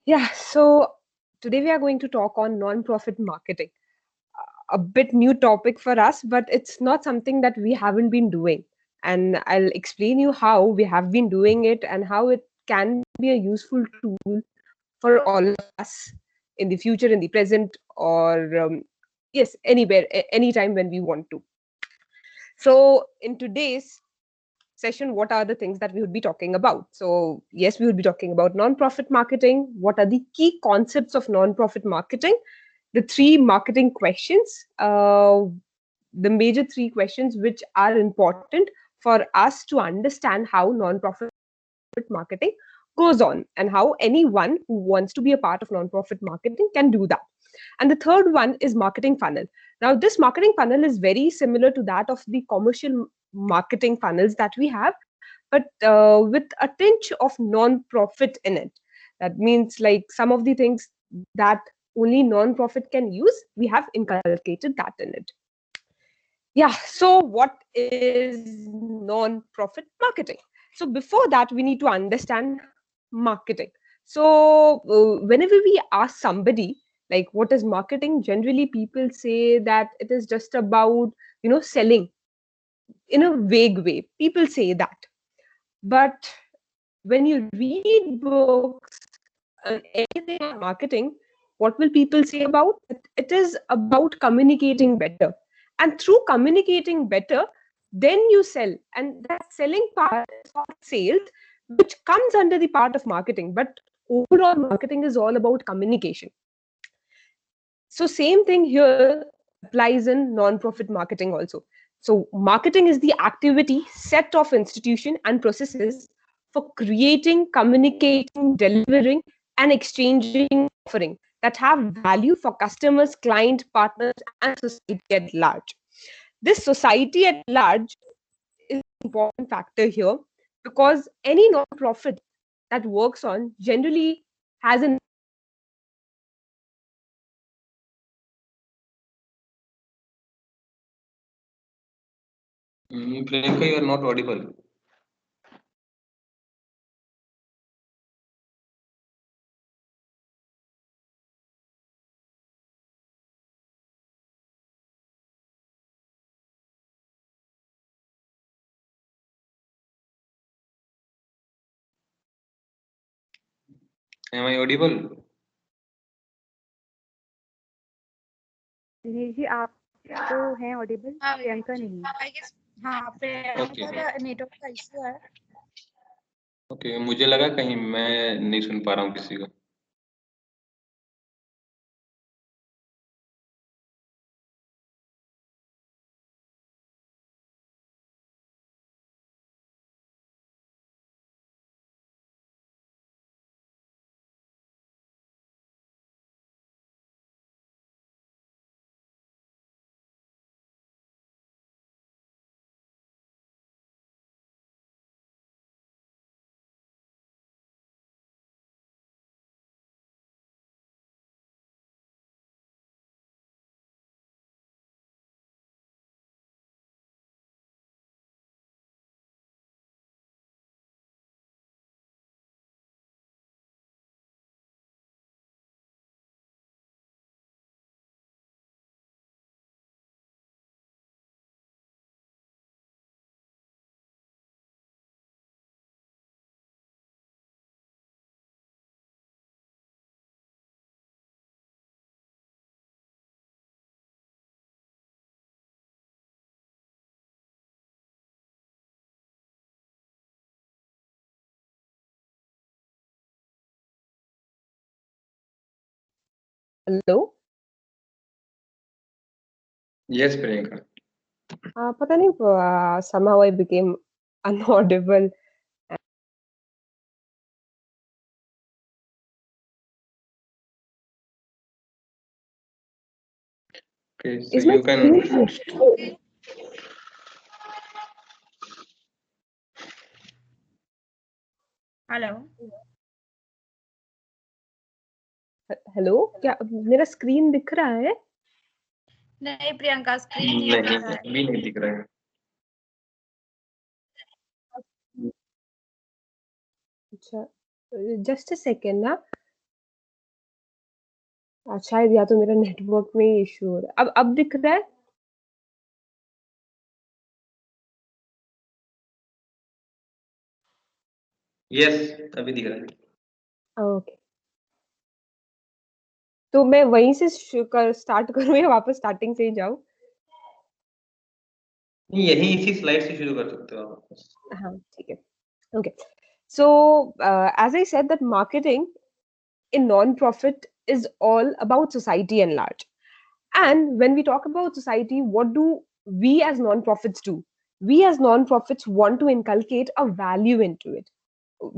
Yeah, so today we are going to talk on non-profit marketing. A bit new topic for us, but it's not something that we haven't been doing. And I'll explain you how we have been doing it and how it can be a useful tool for all of us in the future, in the present, or yes, anywhere, anytime when we want to. So in today's session, what are the things that we would be talking about? So, yes, we would be talking about non-profit marketing. What are the key concepts of non-profit marketing? The three marketing questions, the major three questions which are important for us to understand how non-profit marketing goes on and how anyone who wants to be a part of non-profit marketing can do that. And the third one is marketing funnel. Now, this marketing funnel is very similar to that of the commercial marketing funnels that we have, but with a tinge of non-profit in it. That means like some of the things that only non-profit can use, we have inculcated that in it. Yeah, so what is non-profit marketing? So before that, we need to understand marketing. So whenever we ask somebody like what is marketing, generally people say that it is just about selling in a vague way. People say that, but when you read books and anything on marketing, what will people say about it? It is about communicating better. And through communicating better, then you sell. And that selling part is called sales, which comes under the part of marketing. But overall, marketing is all about communication. So, same thing here applies in non-profit marketing also. So, marketing is the activity, set of institution and processes for creating, communicating, delivering, and exchanging offering that have value for customers, client, partners, and society at large. This society at large is an important factor here because any non-profit that works on generally has an Priyanka, you are not audible. Am I audible? Dinesh ji आप तो हैं Audible, हाँ प्रियंका नहीं। I guess हाँ प्रियंका का network का issue है। Okay, मुझे लगा कहीं मैं नहीं सुन पा रहा हूँ किसी को। hello. Yes, Priyanka. पता नहीं somehow I became inaudible. Okay, so Is my you screen can. Hello hello क्या मेरा स्क्रीन दिख रहा है? नहीं प्रियंका स्क्रीन नहीं नहीं, दिख रहा है। अभी नहीं दिख रहा है। अच्छा, जस्ट अ सेकेंड ना. शायद या तो मेरा नेटवर्क में ही इशू हो रहा है। अब दिख रहा है? यस, अभी दिख रहा है। ओके, तो मैं वहीं से स्टार्ट करूँ या वापस स्टार्टिंग से ही जाऊँ? नहीं, यही इसी स्लाइड से शुरू कर सकते हो आप। हाँ, ठीक है। Okay. So, as I said, that marketing in non-profit is all about society and large. And when we talk about society, what do we as non-profits do? We as non-profits want to inculcate a value into it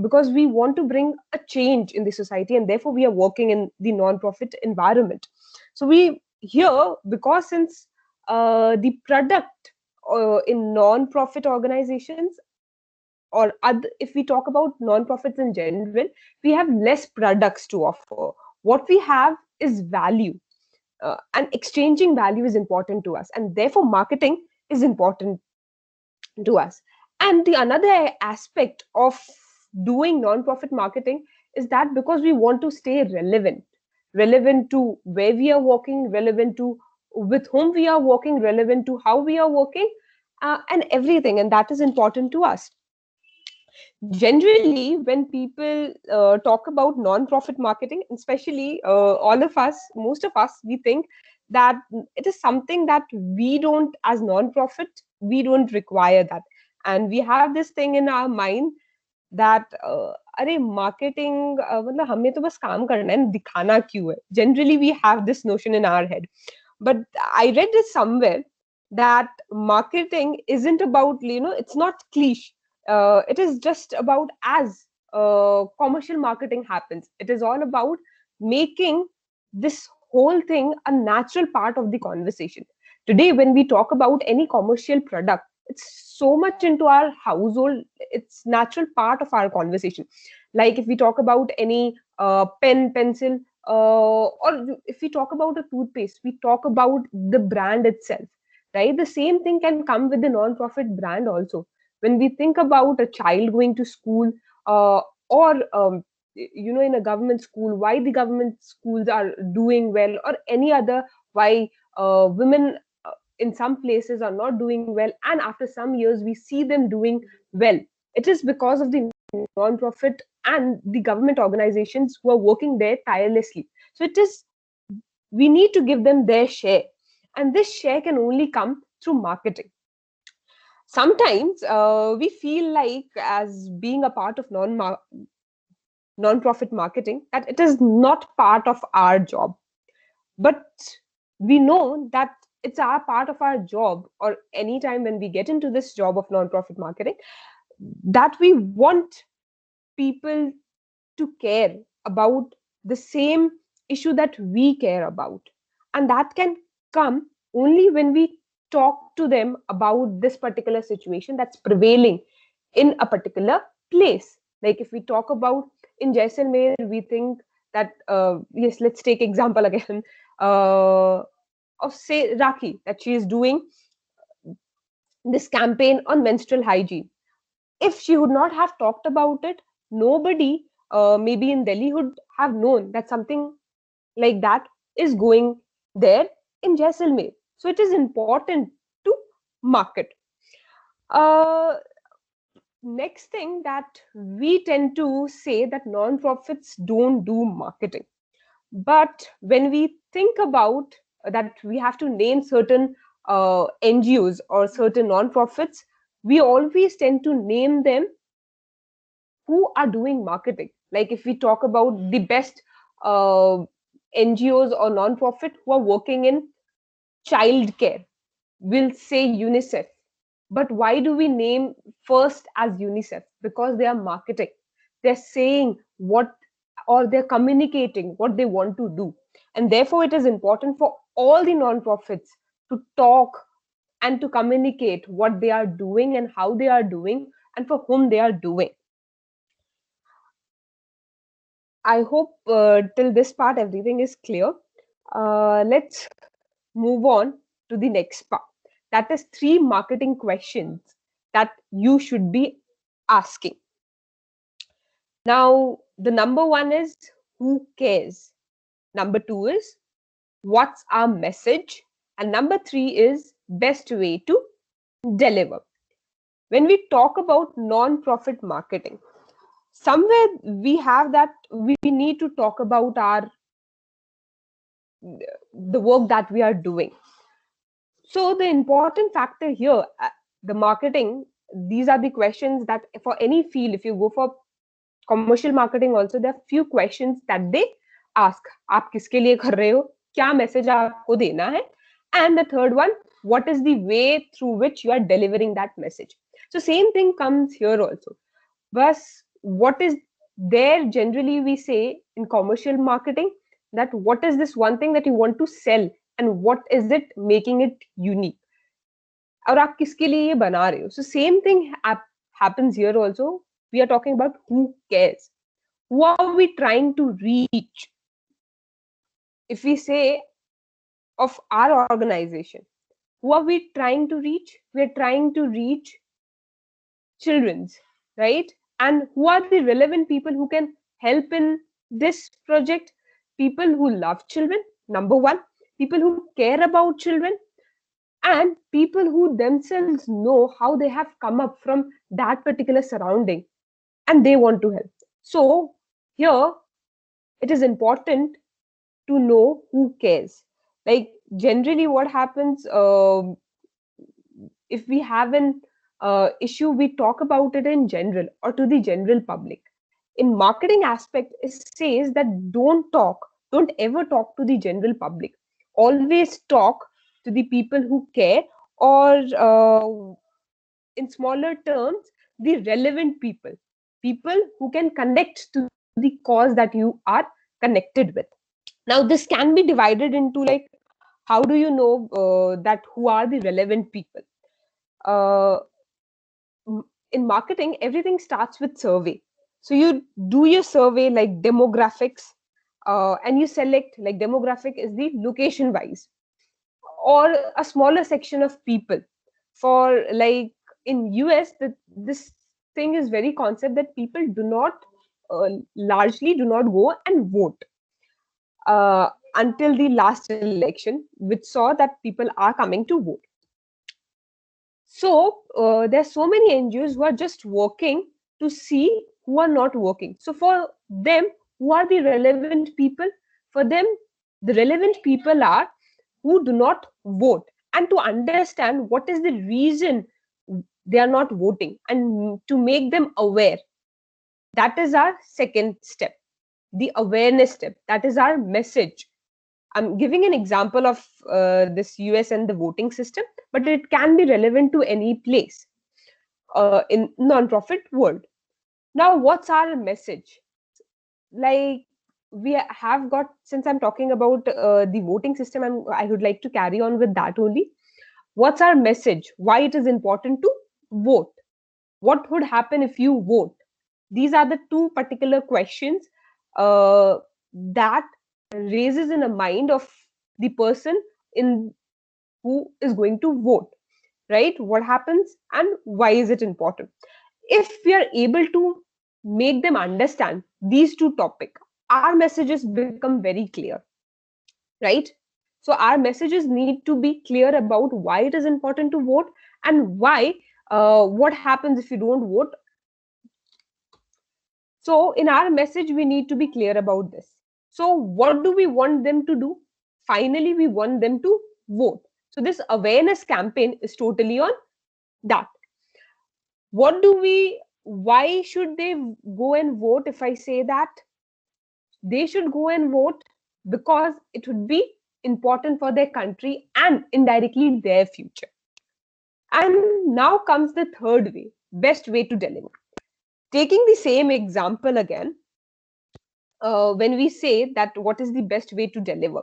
because we want to bring a change in the society, and therefore we are working in the non-profit environment. So we here because since the product in non-profit organizations or other, if we talk about non-profits in general, we have less products to offer. What we have is value, and exchanging value is important to us, and therefore marketing is important to us. And the another aspect of doing non-profit marketing is that because we want to stay relevant to where we are working, relevant to with whom we are working, relevant to how we are working, and everything, and that is important to us. Generally, when people talk about non-profit marketing, especially all of us, most of us, we think that it is something that we don't, as non-profit, we don't require that, and we have this thing in our mind that अरे marketing मतलब हमें तो बस काम करना है, दिखाना क्यों है? Generally, we have this notion in our head, but I read this somewhere that marketing isn't about, it's not cliche. It is just about as commercial marketing happens. It is all about making this whole thing a natural part of the conversation. Today, when we talk about any commercial product, it's so much into our household. It's natural part of our conversation. Like if we talk about any pen, pencil, or if we talk about a toothpaste, we talk about the brand itself, right? The same thing can come with the non-profit brand also. When we think about a child going to school, or in a government school, why the government schools are doing well, or any other, why women in some places are not doing well, and after some years we see them doing well. It is because of the non-profit and the government organizations who are working there tirelessly. So it is, we need to give them their share, and this share can only come through marketing. Sometimes we feel like, as being a part of non-profit marketing, that it is not part of our job, but we know that it's our part of our job, or anytime when we get into this job of non-profit marketing, that we want people to care about the same issue that we care about. And that can come only when we talk to them about this particular situation that's prevailing in a particular place. Like if we talk about in Jaisalmer, we think that, yes, let's take example again, of say Rakhi, that she is doing this campaign on menstrual hygiene. If she would not have talked about it, nobody maybe in Delhi would have known that something like that is going there in Jaisalmer. So it is important to market. Uh, Next thing, that we tend to say that non-profits don't do marketing. But when we think about that, we have to name certain NGOs or certain non-profits, we always tend to name them who are doing marketing. Like if we talk about the best uh, NGOs or non-profit who are working in childcare, we'll say UNICEF. But why do we name first as UNICEF? Because they are marketing. They're saying what, or they're communicating what they want to do. And therefore, it is important for all the non-profits to talk and to communicate what they are doing and how they are doing and for whom they are doing. I hope till this part everything is clear. Let's move on to the next part. That is three marketing questions that you should be asking. Now, the number one is, who cares? Number 2 is what's our message? And number 3 is best way to deliver. When we talk about non-profit marketing, somewhere we have that we need to talk about the work that we are doing. So the important factor here, the marketing, these are the questions that for any field, if you go for commercial marketing also, there are few questions that they ask. आप किसके लिए कर रहे हो? क्या message आपको देना है? And the third one, what is the way through which you are delivering that message? So same thing comes here also. But what is there generally we say in commercial marketing, that what is this one thing that you want to sell and what is it making it unique? और आप किसके लिए ये बना रहे हो? So same thing happens here also. We are talking about who cares. Who are we trying to reach? If we say of our organization, who are we trying to reach? We are trying to reach children's, right? And who are the relevant people who can help in this project? People who love children, number one, people who care about children, and people who themselves know how they have come up from that particular surrounding and they want to help. So here it is important to know who cares. Like generally what happens, if we have an issue, we talk about it in general or to the general public. In marketing aspect, it says that don't ever talk to the general public. Always talk to the people who care, or in smaller terms, the relevant people who can connect to the cause that you are connected with. Now this can be divided into, like, how do you know that who are the relevant people? uh, in marketing, everything starts with survey. So you do your survey, like demographics, and you select, like, demographic is the location wise or a smaller section of people. For, like, in US, this thing is very concept that people do not largely do not go and vote until the last election, which saw that people are coming to vote. So there's so many NGOs who are just working to see who are not working. So for them, who are the relevant people? For them, the relevant people are who do not vote, and to understand what is the reason they are not voting and to make them aware. That is our second step, the awareness step. That is our message. I'm giving an example of this US and the voting system, but it can be relevant to any place in non-profit world. Now, what's our message? Like, we have got, since I'm talking about the voting system, I would like to carry on with that only. What's our message? Why it is important to vote? What would happen if you vote? These are the two particular questions that raises in a mind of the person in who is going to vote, right? What happens and why is it important? If we are able to make them understand these two topics, our messages become very clear, right? So our messages need to be clear about why it is important to vote and why what happens if you don't vote. So in our message, we need to be clear about this. So what do we want them to do? Finally, we want them to vote. So this awareness campaign is totally on that. What do we, why should they go and vote? If I say that they should go and vote because it would be important for their country and indirectly their future. And now comes the third way, best way to deliver. Taking the same example again, when we say that what is the best way to deliver,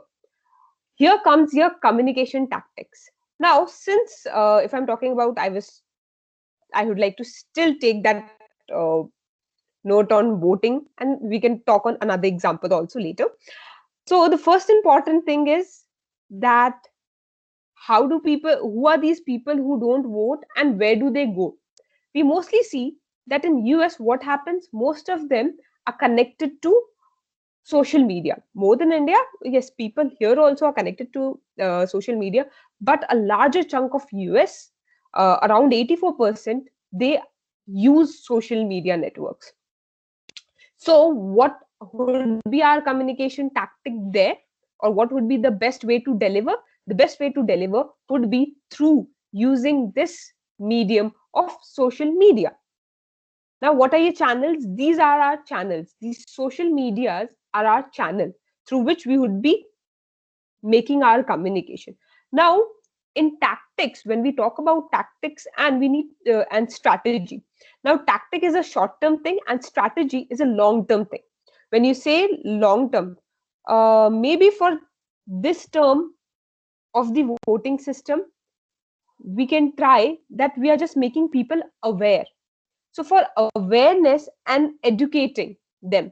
here comes your communication tactics. Now, since if I'm talking about, I would like to still take that note on voting, and we can talk on another example also later. So the first important thing is that how do people, who are these people who don't vote and where do they go? We mostly see that in US, what happens, most of them are connected to social media. More than India, yes, people here also are connected to social media, but a larger chunk of US, around 84%, they use social media networks. So, what would be our communication tactic there, or what would be the best way to deliver? The best way to deliver would be through using this medium of social media. Now, what are your channels? These are our channels. These social medias are our channel through which we would be making our communication. Now, in tactics, when we talk about tactics and we need and strategy. Now, tactic is a short-term thing and strategy is a long-term thing. When you say long-term, maybe for this term of the voting system, we can try that we are just making people aware. So for awareness and educating them.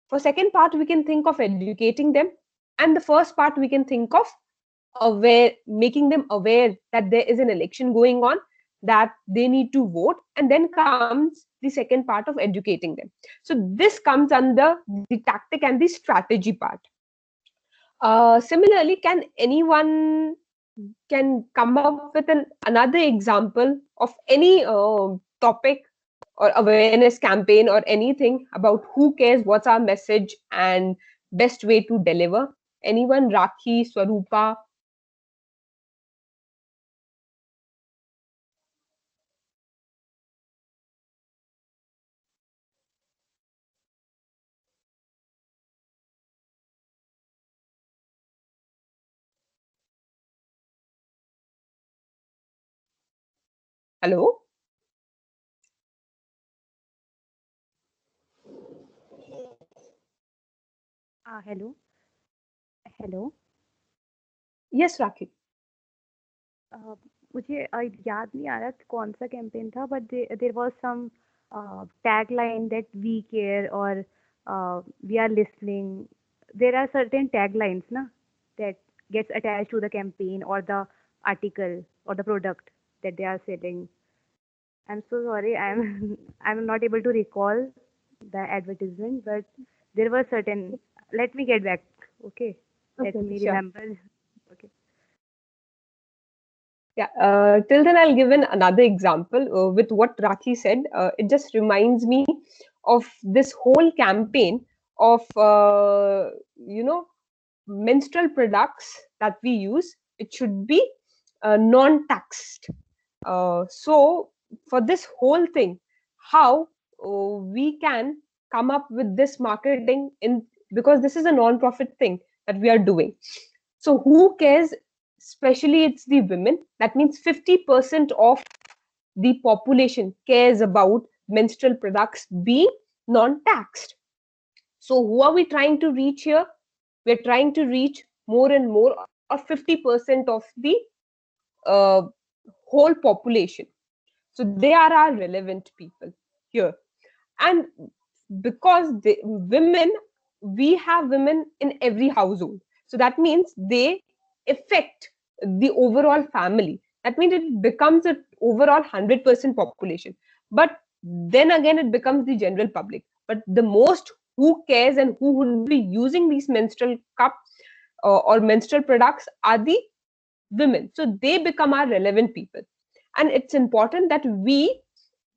For second part, we can think of educating them. And the first part, we can think of making them aware that there is an election going on, that they need to vote. And then comes the second part of educating them. So this comes under the tactic and the strategy part. Similarly, can anyone can come up with another example of any topic or awareness campaign or anything about who cares, what's our message, and best way to deliver? Anyone? Rakhi, Swarupa? Hello? Hello. Hello. Yes, Rakhi. मुझे याद नहीं आ रहा कौन सा campaign था, but there was some tagline that we care or we are listening. There are certain taglines, na, that gets attached to the campaign or the article or the product that they are selling. I'm so sorry, I'm I'm not able to recall the advertisement, but there were certain. Let me get back. Okay, let Okay, me sure. remember. Okay. Yeah, till then I'll give another example with what Rakhi said. It just reminds me of this whole campaign of, menstrual products that we use. It should be non-taxed. So for this whole thing, how we can come up with this marketing in, because this is a non-profit thing that we are doing. So who cares? Especially it's the women. That means 50% of the population cares about menstrual products being non-taxed. So who are we trying to reach here? We're trying to reach more and more, or 50% of the uh, whole population. So they are our relevant people here. And because women, we have women in every household. So that means they affect the overall family. That means it becomes an overall 100% population. But then again, it becomes the general public. But the most who cares and who would be using these menstrual cup or menstrual products are the women. So they become our relevant people. And it's important that we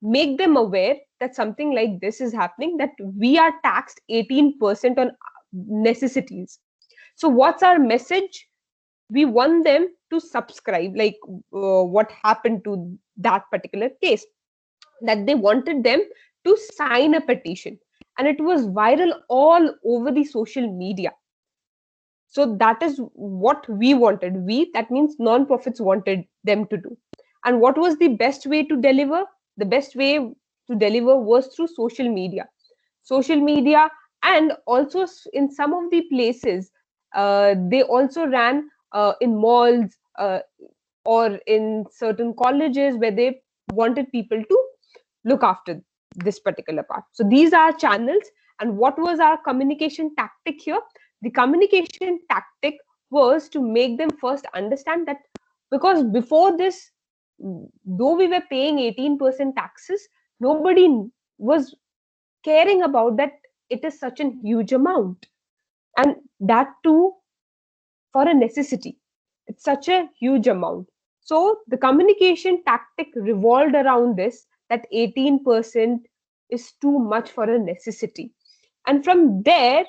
make them aware that something like this is happening, that we are taxed 18% on necessities. So what's our message? We want them to subscribe, like what happened to that particular case, that they wanted them to sign a petition, and it was viral all over the social media. So that is what we wanted. We, that means non-profits, wanted them to do. And what was the best way to deliver? The best way to deliver was through social media. Social media, and also in some of the places, they also ran in malls or in certain colleges where they wanted people to look after this particular part. So these are channels. And what was our communication tactic here? The communication tactic was to make them first understand that, because before this, though we were paying 18% taxes, nobody was caring about that it is such a huge amount. and that too for a necessity. It's such a huge amount. So the communication tactic revolved around this, that 18% is too much for a necessity. And from there,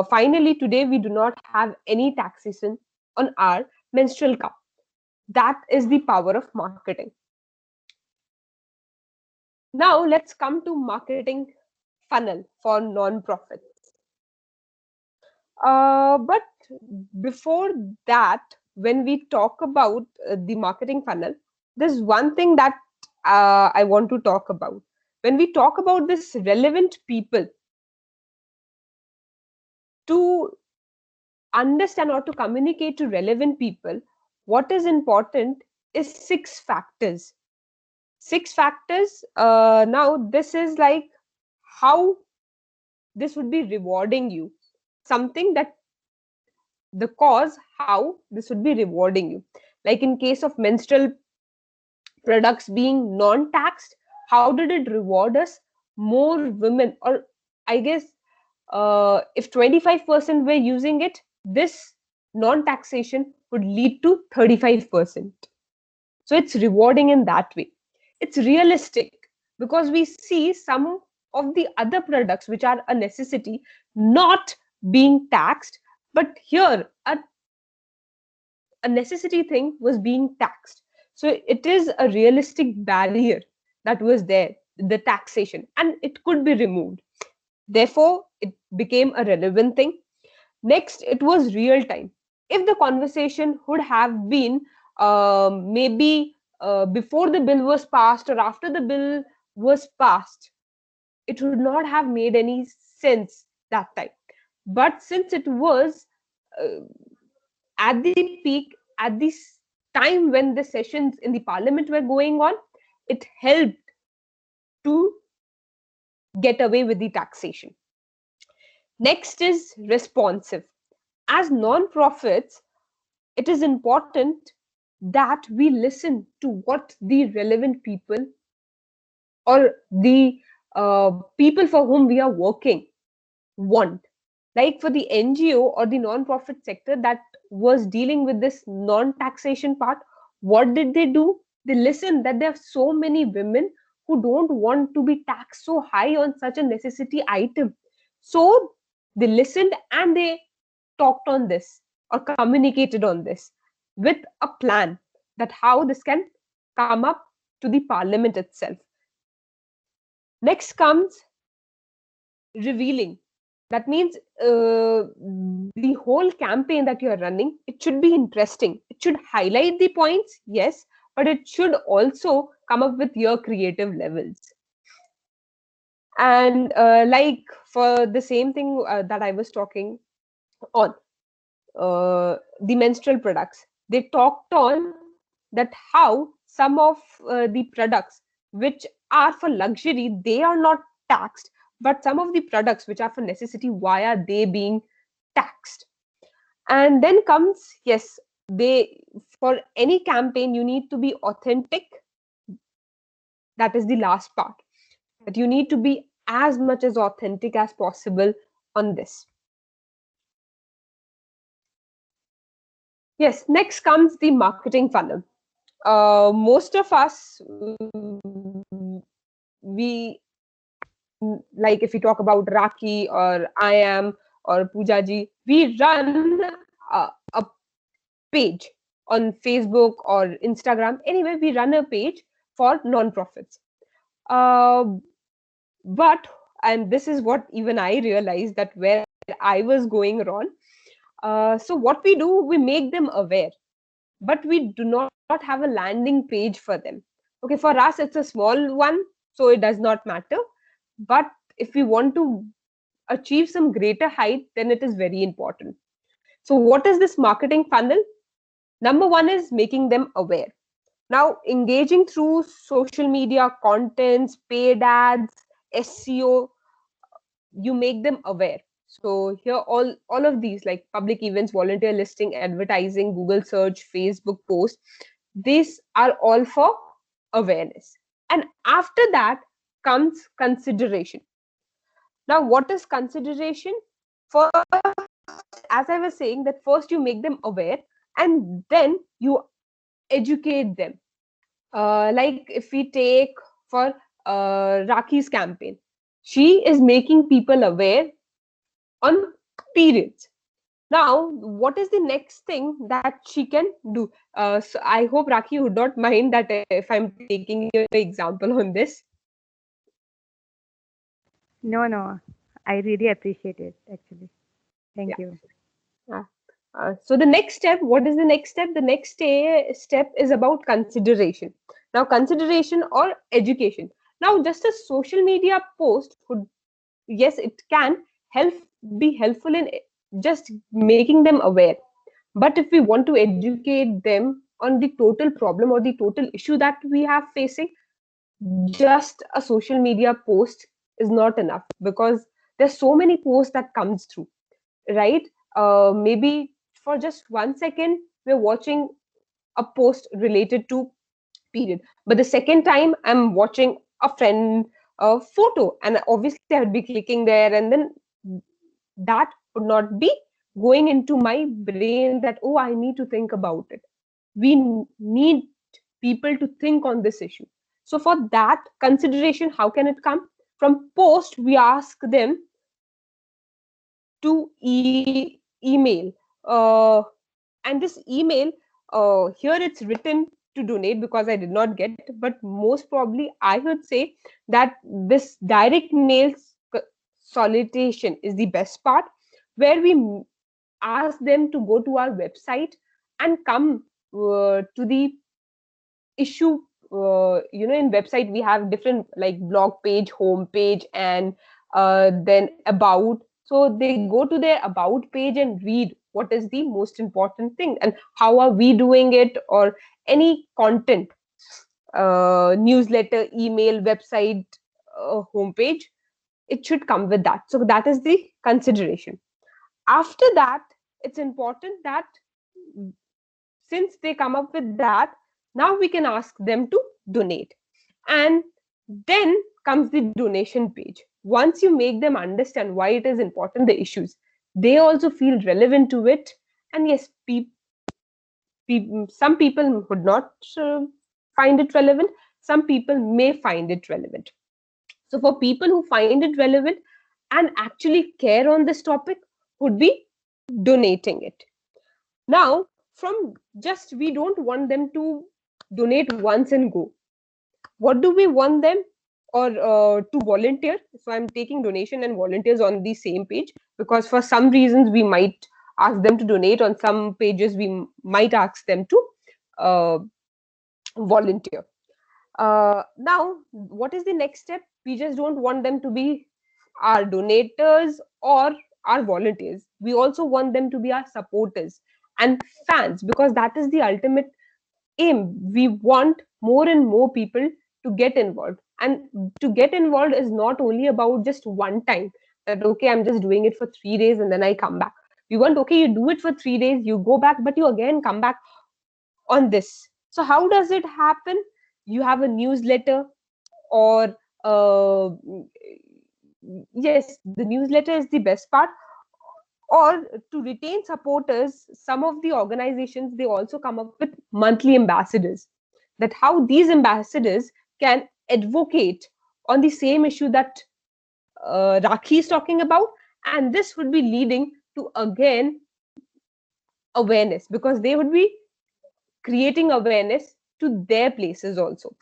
finally, today we do not have any taxation on our menstrual cup. That is the power of marketing. Now let's come to marketing funnel for non-profits. But before that, when we talk about the marketing funnel, there's one thing that I want to talk about. When we talk about this relevant people, to understand or to communicate to relevant people, what is important is 6 factors. 6 factors. Now, this is like how this would be rewarding you. Something that the cause, how this would be rewarding you. Like in case of menstrual products being non-taxed, how did it reward us? More women, or I guess if 25% were using it, this non-taxation would lead to 35%. So it's rewarding in that way. It's realistic because we see some of the other products which are a necessity not being taxed, but here a necessity thing was being taxed. So it is a realistic barrier that was there, the taxation, and it could be removed. Therefore, it became a relevant thing. Next, it was real time. If the conversation would have been maybe before the bill was passed or after the bill was passed, it would not have made any sense that time. But since it was uh, at the peak, at this time when the sessions in the parliament were going on, it helped to get away with the taxation. Next is responsive. As non-profits, it is important that we listen to what the relevant people or the people for whom we are working want. Like for the NGO or the non-profit sector that was dealing with this non-taxation part, what did they do? They listened that there are so many women who don't want to be taxed so high on such a necessity item. So they listened and they talked on this or communicated on this with a plan that how this can come up to the parliament itself. Next comes revealing. That means the whole campaign that you are running, it should be interesting. It should highlight the points, yes, but it should also come up with your creative levels. And like for the same thing that I was talking on, the menstrual products, they talked on that how some of the products which are for luxury, they are not taxed, but some of the products which are for necessity, why are they being taxed? And then comes, yes, they, for any campaign you need to be authentic. That is the last part, that you need to be as much as authentic as possible on this. Yes, next comes the marketing funnel. Most of us, we, like if we talk about Raki or I am or Pooja ji, we run a page on Facebook or Instagram. Anyway, we run a page for non-profits. But, and this is what even I realized that where I was going wrong. So what we do, we make them aware, but we do not have a landing page for them. Okay, for us, it's a small one, so it does not matter. But if we want to achieve some greater height, then it is very important. So what is this marketing funnel? Number one is making them aware. Now, engaging through social media contents, paid ads, SEO, you make them aware. So here all of these, like public events, volunteer listing, advertising, Google search, Facebook post, these are all for awareness. And after that comes consideration. Now, what is consideration? First, as I was saying, that first you make them aware and then you educate them. Like if we take for Rakhi's campaign, she is making people aware on periods. Now, what is the next thing that she can do? So I hope Rakhi would not mind that if I'm taking your example on this. No, I really appreciate it actually. Thank Yeah. you. So the next step, what is the next step? The next step is about consideration. Now, consideration or education. Now, just a social media post would, yes, it can help be helpful in just making them aware. But if we want to educate them on the total problem or the total issue that we have facing, just a social media post is not enough, because there's so many posts that comes through, right? Maybe for just 1 second we're watching a post related to period, but the second time I'm watching a friend photo, and obviously I would be clicking there, and then that would not be going into my brain that, oh, I need to think about it. We need people to think on this issue. So for that consideration, how can it come? From post, we ask them to email, uh, and this email, here it's written to donate because I did not get, but most probably I would say that this direct mail solicitation is the best part, where we ask them to go to our website and come to the issue. In website we have different, like, blog page, home page, and then about. So they go to their about page and read what is the most important thing and how are we doing it, or any content, newsletter, email, website, homepage. It should come with that. So that is the consideration. After that, it's important that since they come up with that, now we can ask them to donate. And then comes the donation page. Once you make them understand why it is important, the issues, they also feel relevant to it. And yes, some people would not find it relevant, some people may find it relevant. So for people who find it relevant and actually care on this topic, would be donating it. Now, from just, we don't want them to donate once and go. What do we want them, or to volunteer? So I'm taking donation and volunteers on the same page, because for some reasons we might ask them to donate, on some pages we might ask them to uh, volunteer. Now, what is the next step? We just don't want them to be our donators or our volunteers. We also want them to be our supporters and fans, because that is the ultimate aim. We want more and more people to get involved. And to get involved is not only about just one time, that, okay, I'm just doing it for 3 days and then I come back. We want, okay, you do it for 3 days, you go back, but you again come back on this. So how does it happen? You have a newsletter, or yes, the newsletter is the best part. Or to retain supporters, some of the organizations, they also come up with monthly ambassadors, that how these ambassadors can advocate on the same issue that Rakhi is talking about, and this would be leading to, again, awareness, because they would be creating awareness to their places also.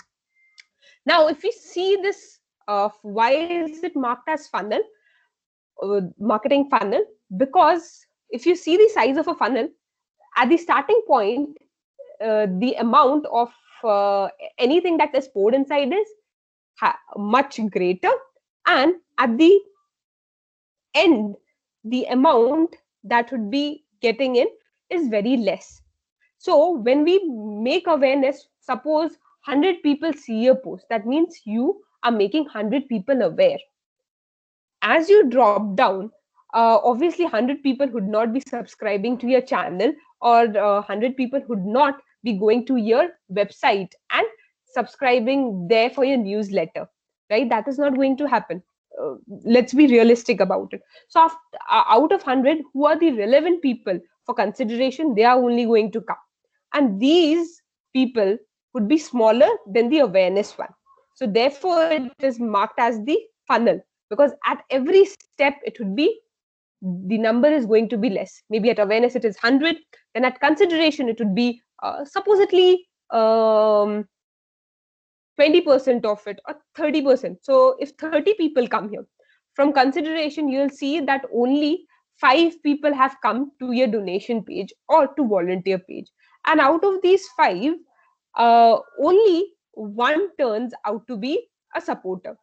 Now, if we see this, why is it marked as funnel, marketing funnel? Because if you see the size of a funnel, at the starting point, the amount of anything that is poured inside is much greater, and at the end, the amount that would be getting in is very less. So when we make awareness, suppose 100 people see a post, that means you are making 100 people aware. As you drop down, obviously 100 people would not be subscribing to your channel, or 100 people would not be going to your website and subscribing there for your newsletter, right? That is not going to happen. let's be realistic about it. So out of 100, who are the relevant people for consideration? They are only going to come, and these people would be smaller than the awareness one. So therefore it is marked as the funnel, because at every step it would be, the number is going to be less. Maybe at awareness it is 100, then at consideration it would be supposedly 20% of it, or 30%. So if 30 people come here, from consideration you'll see that only 5 people have come to your donation page or to volunteer page, and out of these 5, only one turns out to be a supporter.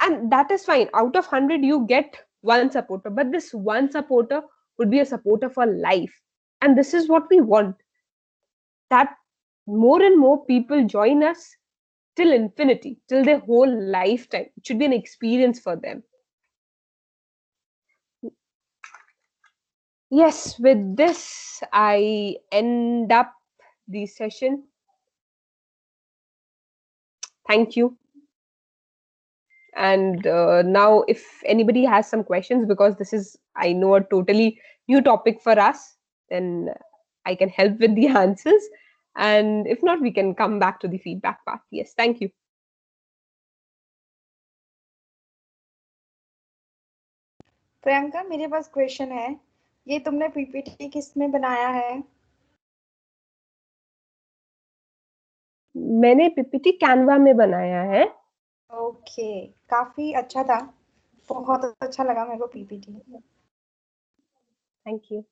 And that is fine. Out of 100 you get one supporter, but this one supporter would be a supporter for life. And this is what we want, that more and more people join us till infinity, till their whole lifetime. It should be an experience for them. Yes, with this I end up the session. Thank you. And now if anybody has some questions, because this is, I know, a totally new topic for us, then I can help with the answers, and if not, we can come back to the feedback part. Yes, thank you. Priyanka, मेरे पास question है, ये तुमने PPT किस में बनाया है? मैंने PPT Canva में बनाया है। ओके, काफी अच्छा था, बहुत अच्छा लगा मेरे को पीपीटी। Thank you.